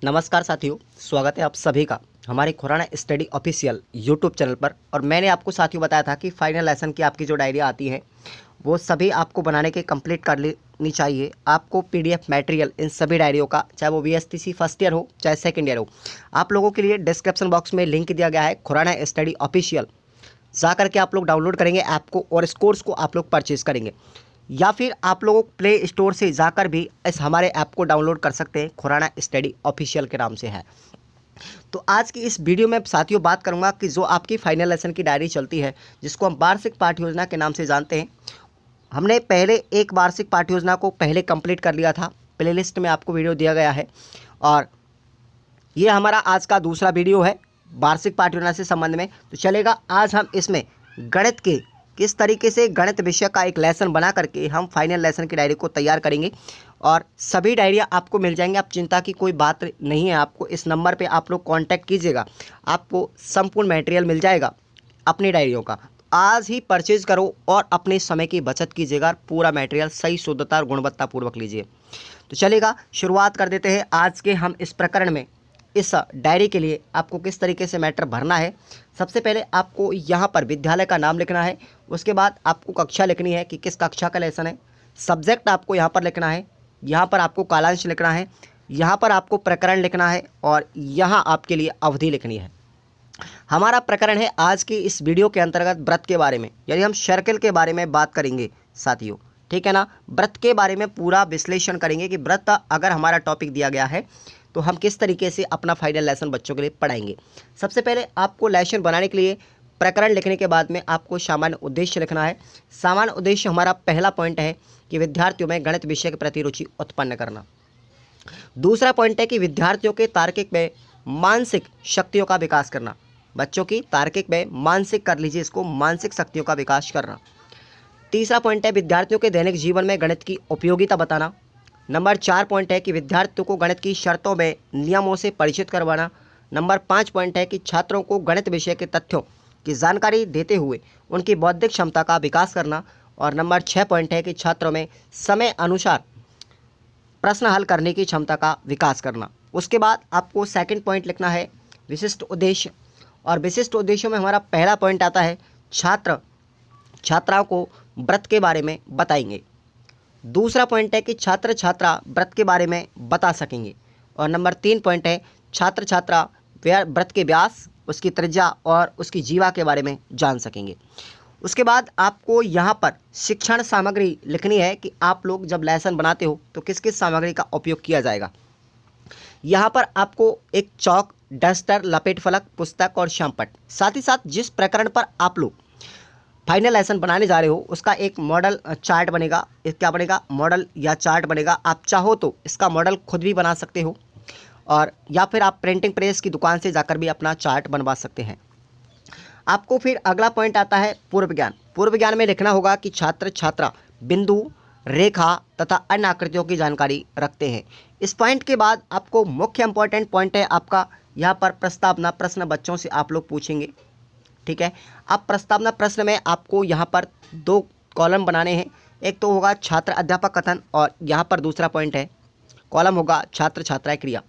नमस्कार साथियों, स्वागत है आप सभी का हमारे Khurana study official YouTube channel पर। और मैंने आपको साथियों बताया था कि फाइनल लेसन की आपकी जो डायरिया आती है वो सभी आपको बनाने के कंप्लीट कर लेनी चाहिए। आपको पीडीएफ मटेरियल इन सभी डायरियों का, चाहे वो वीएसटीसी फर्स्ट ईयर हो चाहे सेकंड ईयर हो, आप लोगों के लिए डिस्क्रिप्शन बॉक्स में लिंक दिया गया है खुराना स्टडी ऑफिशियल। जा करके आप लोग डाउनलोड करेंगे ऐप को और इस कोर्स को आप लोग परचेज करेंगे, या फिर आप लोगों प्ले स्टोर से जाकर भी इस हमारे ऐप को डाउनलोड कर सकते हैं। खुराना स्टडी ऑफिशियल के नाम से है। तो आज की इस वीडियो में साथियों बात करूंगा कि जो आपकी फाइनल लेसन की डायरी चलती है, जिसको हम वार्षिक पाठ्य योजना के नाम से जानते हैं। हमने पहले एक वार्षिक पाठ्य योजना को पहले कंप्लीट कर लिया था, प्लेलिस्ट में आपको वीडियो दिया गया है। और ये हमारा आज का दूसरा वीडियो है वार्षिक पाठ्य योजना से संबंध में। तो चलेगा, आज हम इसमें गणित के किस तरीके से गणित विषय का एक लेसन बना करके हम फाइनल लेसन की डायरी को तैयार करेंगे। और सभी डायरियाँ आपको मिल जाएंगी, आप चिंता की कोई बात नहीं है। आपको इस नंबर पे आप लोग कांटेक्ट कीजिएगा, आपको संपूर्ण मटेरियल मिल जाएगा अपनी डायरियों का। आज ही परचेज करो और अपने समय की बचत कीजिएगा, पूरा मटेरियल सही शुद्धता और गुणवत्तापूर्वक लीजिए। तो चलेगा, शुरुआत कर देते हैं आज के हम इस प्रकरण में। इस डायरी के लिए आपको किस तरीके से मैटर भरना है, सबसे पहले आपको यहाँ पर विद्यालय का नाम लिखना है। उसके बाद आपको कक्षा लिखनी है कि किस कक्षा का लेसन है। सब्जेक्ट आपको यहाँ पर लिखना है, यहाँ पर आपको कालांश लिखना है, यहाँ पर आपको प्रकरण लिखना है और यहाँ आपके लिए अवधि लिखनी है। हमारा प्रकरण है आज की इस वीडियो के अंतर्गत व्रत के बारे में, यानी हम सर्कल के बारे में बात करेंगे साथियों, ठीक है ना। व्रत के बारे में पूरा विश्लेषण करेंगे कि व्रत अगर हमारा टॉपिक दिया गया है तो हम किस तरीके से अपना फाइनल लेसन बच्चों के लिए पढ़ाएंगे। सबसे पहले आपको लेसन बनाने के लिए प्रकरण लिखने के बाद में आपको सामान्य उद्देश्य लिखना है। सामान्य उद्देश्य हमारा पहला पॉइंट है कि विद्यार्थियों में गणित विषय के प्रति रुचि उत्पन्न करना। दूसरा पॉइंट है कि विद्यार्थियों के तार्किक व मानसिक शक्तियों का विकास करना। बच्चों की तार्किक व मानसिक, कर लीजिए इसको, मानसिक शक्तियों का विकास करना। तीसरा पॉइंट है विद्यार्थियों के दैनिक जीवन में गणित की उपयोगिता बताना। नंबर 4 पॉइंट है कि विद्यार्थियों को गणित की शर्तों में नियमों से परिचित करवाना। नंबर 5 पॉइंट है कि छात्रों को गणित विषय के तथ्यों की जानकारी देते हुए उनकी बौद्धिक क्षमता का विकास करना। और नंबर 6 पॉइंट है कि छात्रों में समय अनुसार प्रश्न हल करने की क्षमता का विकास करना। उसके बाद आपको सेकंड पॉइंट लिखना है विशिष्ट उद्देश्य। और विशिष्ट उद्देश्यों में हमारा पहला पॉइंट आता है छात्राओं को व्रत के बारे में बताएंगे। दूसरा पॉइंट है कि छात्र छात्रा व्रत के बारे में बता सकेंगे। और नंबर 3 पॉइंट है छात्र छात्रा व्रत के व्यास, उसकी त्रिज्या और उसकी जीवा के बारे में जान सकेंगे। उसके बाद आपको यहाँ पर शिक्षण सामग्री लिखनी है कि आप लोग जब लेसन बनाते हो तो किस किस सामग्री का उपयोग किया जाएगा। यहाँ पर आपको एक चौक, डस्टर, लपेट फलक, पुस्तक और श्यामपट्ट, साथ ही साथ जिस प्रकरण पर आप लोग फाइनल लेसन बनाने जा रहे हो उसका एक मॉडल चार्ट बनेगा। क्या बनेगा? मॉडल या चार्ट बनेगा। आप चाहो तो इसका मॉडल खुद भी बना सकते हो और या फिर आप प्रिंटिंग प्रेस की दुकान से जाकर भी अपना चार्ट बनवा सकते हैं। आपको फिर अगला पॉइंट आता है पूर्व ज्ञान। पूर्व ज्ञान में लिखना होगा कि छात्र छात्रा बिंदु, रेखा तथा अन्य आकृतियों की जानकारी रखते हैं। इस पॉइंट के बाद आपको मुख्य इंपॉर्टेंट पॉइंट है आपका यहाँ पर प्रस्तावना प्रश्न बच्चों से आप लोग पूछेंगे, ठीक है। अब प्रस्तावना प्रश्न में आपको यहाँ पर 2 कॉलम बनाने हैं। एक तो होगा छात्र अध्यापक कथन और यहाँ पर दूसरा पॉइंट है कॉलम होगा छात्र छात्राएं क्रिया।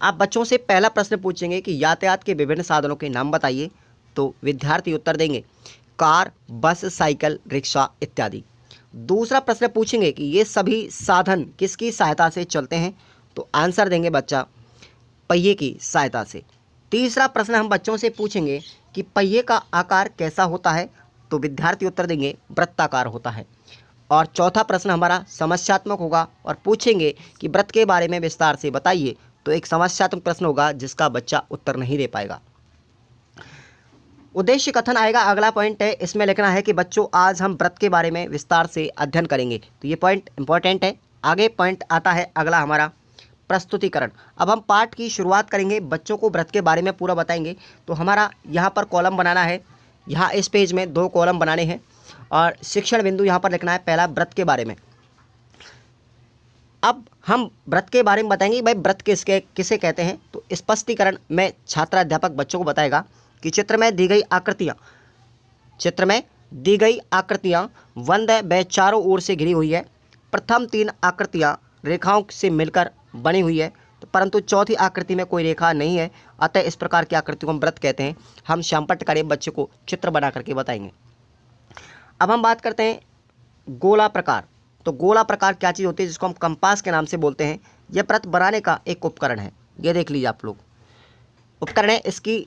आप बच्चों से पहला प्रश्न पूछेंगे कि यातायात के विभिन्न साधनों के नाम बताइए, तो विद्यार्थी उत्तर देंगे कार, बस, साइकिल, रिक्शा इत्यादि। दूसरा प्रश्न पूछेंगे कि ये सभी साधन किसकी सहायता से चलते हैं, तो आंसर देंगे बच्चा पहिए की सहायता से। तीसरा प्रश्न हम बच्चों से पूछेंगे कि पहिए का आकार कैसा होता है, तो विद्यार्थी उत्तर देंगे वृत्ताकार होता है। और चौथा प्रश्न हमारा समस्यात्मक होगा और पूछेंगे कि व्रत के बारे में विस्तार से बताइए, तो एक समस्यात्मक प्रश्न होगा जिसका बच्चा उत्तर नहीं दे पाएगा। उद्देश्य कथन आएगा, अगला पॉइंट है, इसमें लिखना है कि बच्चों आज हम व्रत के बारे में विस्तार से अध्ययन करेंगे, तो ये पॉइंट इंपॉर्टेंट है। आगे पॉइंट आता है अगला हमारा प्रस्तुतिकरण। अब हम पाठ की शुरुआत करेंगे, बच्चों को व्रत के बारे में पूरा बताएंगे। तो हमारा यहाँ पर कॉलम बनाना है, यहाँ इस पेज में 2 कॉलम बनाने हैं और शिक्षण बिंदु यहाँ पर लिखना है पहला व्रत के बारे में। अब हम व्रत के बारे में बताएंगे भाई व्रत किसे कहते हैं, तो स्पष्टीकरण में छात्र अध्यापक बच्चों को बताएगा कि चित्र में दी गई आकृतियाँ वंद व चारों ओर से घिरी हुई है। प्रथम 3 आकृतियाँ रेखाओं से मिलकर बनी हुई है। तो परंतु चौथी आकृति में कोई रेखा नहीं है, अतः इस प्रकार की आकृति को हम व्रत कहते हैं। हम श्यामपट्टकारी बच्चे को चित्र बना करके बताएंगे। अब हम बात करते हैं गोला प्रकार। तो गोला प्रकार क्या चीज़ होती है, जिसको हम कंपास के नाम से बोलते हैं। यह व्रत बनाने का एक उपकरण है। ये देख लीजिए आप लोग, उपकरण है। इसकी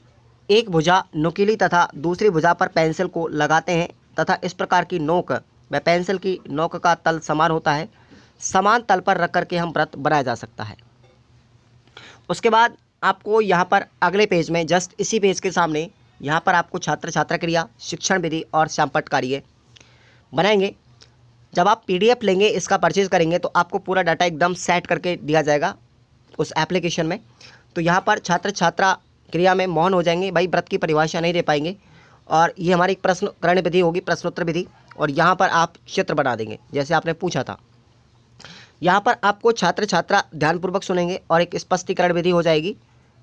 एक भुजा नुकीली तथा दूसरी भुजा पर पेंसिल को लगाते हैं तथा इस प्रकार की नोक व पेंसिल की नोक का तल समान होता है। समान तल पर रख करके हम व्रत बनाया जा सकता है। उसके बाद आपको यहाँ पर अगले पेज में, जस्ट इसी पेज के सामने, यहाँ पर आपको छात्र छात्रा क्रिया, शिक्षण विधि और श्यामपट्टकारी बनाएंगे। जब आप PDF लेंगे, इसका परचेज करेंगे, तो आपको पूरा डाटा एकदम सेट करके दिया जाएगा उस एप्लीकेशन में। तो यहाँ पर छात्र छात्रा क्रिया में मौन हो जाएंगे, भाई व्रत की परिभाषा नहीं दे पाएंगे, और ये हमारी प्रश्नकरण विधि होगी, प्रश्नोत्तर विधि, और यहाँ पर आप चित्र बना देंगे जैसे आपने पूछा था। यहाँ पर आपको छात्र छात्रा ध्यानपूर्वक सुनेंगे और एक स्पष्टीकरण विधि हो जाएगी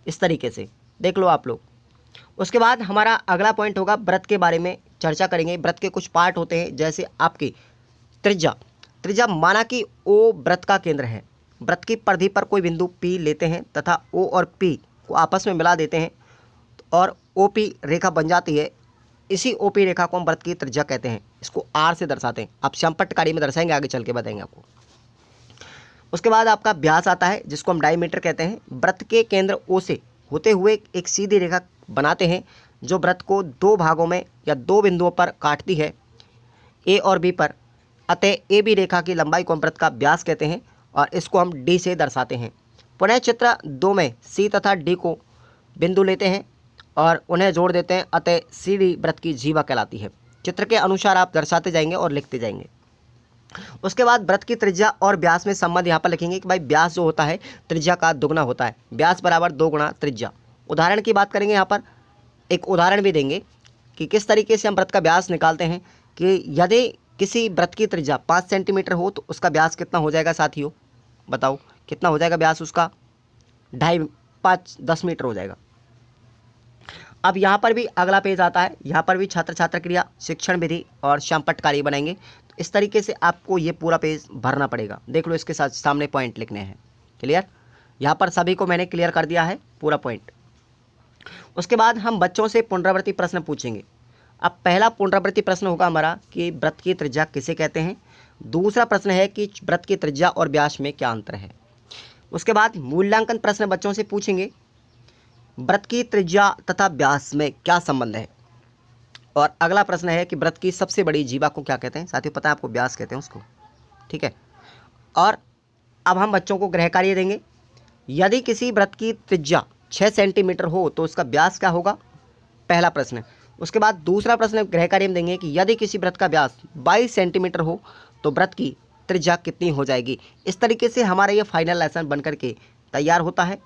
इस तरीके से, देख लो आप लोग। उसके बाद हमारा अगला पॉइंट होगा, व्रत के बारे में चर्चा करेंगे। व्रत के कुछ पार्ट होते हैं, जैसे आपकी त्रिज्या। त्रिज्या माना कि O व्रत का केंद्र है। व्रत की परिधि पर कोई बिंदु P लेते हैं तथा O और P को आपस में मिला देते हैं और OP रेखा बन जाती है। इसी OP रेखा को हम व्रत की त्रिज्या कहते हैं। इसको R से दर्शाते हैं। आप श्यामपट्टकारी में दर्शाएंगे, आगे चल के बताएंगे आपको। उसके बाद आपका व्यास आता है, जिसको हम डायमीटर कहते हैं। व्रत के केंद्र O से होते हुए एक सीधी रेखा बनाते हैं जो व्रत को दो भागों में या दो बिंदुओं पर काटती है, A और B पर। अतः AB रेखा की लंबाई को हम व्रत का व्यास कहते हैं और इसको हम D से दर्शाते हैं। पुनः चित्र 2 में C तथा D को बिंदु लेते हैं और उन्हें जोड़ देते हैं, अतः CD व्रत की जीवा कहलाती है। चित्र के अनुसार आप दर्शाते जाएंगे और लिखते जाएंगे। उसके बाद व्रत की त्रिज्या और व्यास में संबंध यहाँ पर लिखेंगे कि भाई व्यास जो होता है त्रिज्या का दुगना होता है। व्यास बराबर 2 गुणा त्रिज्या। उदाहरण की बात करेंगे, यहाँ पर एक उदाहरण भी देंगे कि किस तरीके से हम व्रत का व्यास निकालते हैं। कि यदि किसी व्रत की त्रिज्या 5 सेंटीमीटर हो तो उसका व्यास कितना हो जाएगा साथियों, बताओ कितना हो जाएगा व्यास उसका? 2.5-5-10 मीटर हो जाएगा। अब यहाँ पर भी अगला पेज आता है, यहाँ पर भी छात्र छात्रा क्रिया, शिक्षण विधि और श्यामपट्टकारी बनाएंगे। तो इस तरीके से आपको ये पूरा पेज भरना पड़ेगा। देख लो, इसके साथ सामने पॉइंट लिखने हैं। क्लियर? यहाँ पर सभी को मैंने क्लियर कर दिया है पूरा पॉइंट। उसके बाद हम बच्चों से पुनरावृत्ति प्रश्न पूछेंगे। अब पहला पुनरावृत्ति प्रश्न होगा हमारा कि व्रत की त्रिज्या किसे कहते हैं। दूसरा प्रश्न है कि व्रत की त्रिज्या और व्यास में क्या अंतर है। उसके बाद मूल्यांकन प्रश्न बच्चों से पूछेंगे, व्रत की त्रिज्या तथा व्यास में क्या संबंध है। और अगला प्रश्न है कि व्रत की सबसे बड़ी जीवा को क्या कहते हैं। साथियों पता है आपको, व्यास कहते हैं उसको, ठीक है। और अब हम बच्चों को गृह कार्य देंगे। यदि किसी व्रत की त्रिज्या 6 सेंटीमीटर हो तो उसका व्यास क्या होगा, पहला प्रश्न। उसके बाद दूसरा प्रश्न गृह कार्य में देंगे कि यदि किसी व्रत का व्यास 22 सेंटीमीटर हो तो व्रत की त्रिज्या कितनी हो जाएगी। इस तरीके से हमारा ये फाइनल लेसन बनकर के तैयार होता है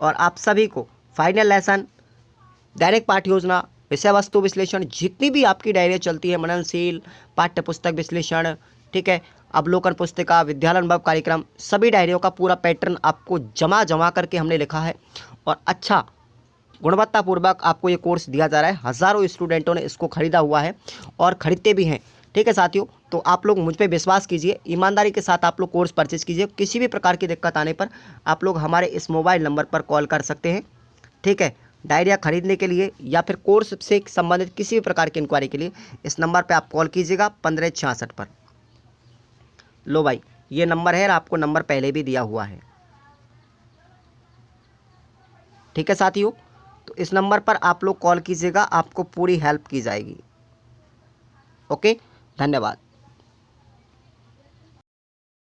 और आप सभी को फाइनल लेसन, दैनिक पाठ्य योजना, विषय वस्तु विश्लेषण, जितनी भी आपकी डायरियाँ चलती है, मननशील, पाठ्य पुस्तक विश्लेषण, ठीक है, अवलोकन पुस्तिका, विद्यालय अनुभव कार्यक्रम, सभी डायरियों का पूरा पैटर्न आपको जमा करके हमने लिखा है और अच्छा गुणवत्तापूर्वक आपको ये कोर्स दिया जा रहा है। हज़ारों स्टूडेंटों ने इसको खरीदा हुआ है और ख़रीदते भी हैं, ठीक है साथियों। तो आप लोग मुझ पे विश्वास कीजिए, ईमानदारी के साथ आप लोग कोर्स परचेज कीजिए। किसी भी प्रकार की दिक्कत आने पर आप लोग हमारे इस मोबाइल नंबर पर कॉल कर सकते हैं, ठीक है। डायरिया खरीदने के लिए या फिर कोर्स से संबंधित किसी भी प्रकार की इंक्वायरी के लिए इस नंबर पर आप कॉल कीजिएगा 1566 पर। लो भाई, ये नंबर है, आपको नंबर पहले भी दिया हुआ है, ठीक है साथियों। तो इस नंबर पर आप लोग कॉल कीजिएगा, आपको पूरी हेल्प की जाएगी। ओके, धन्यवाद।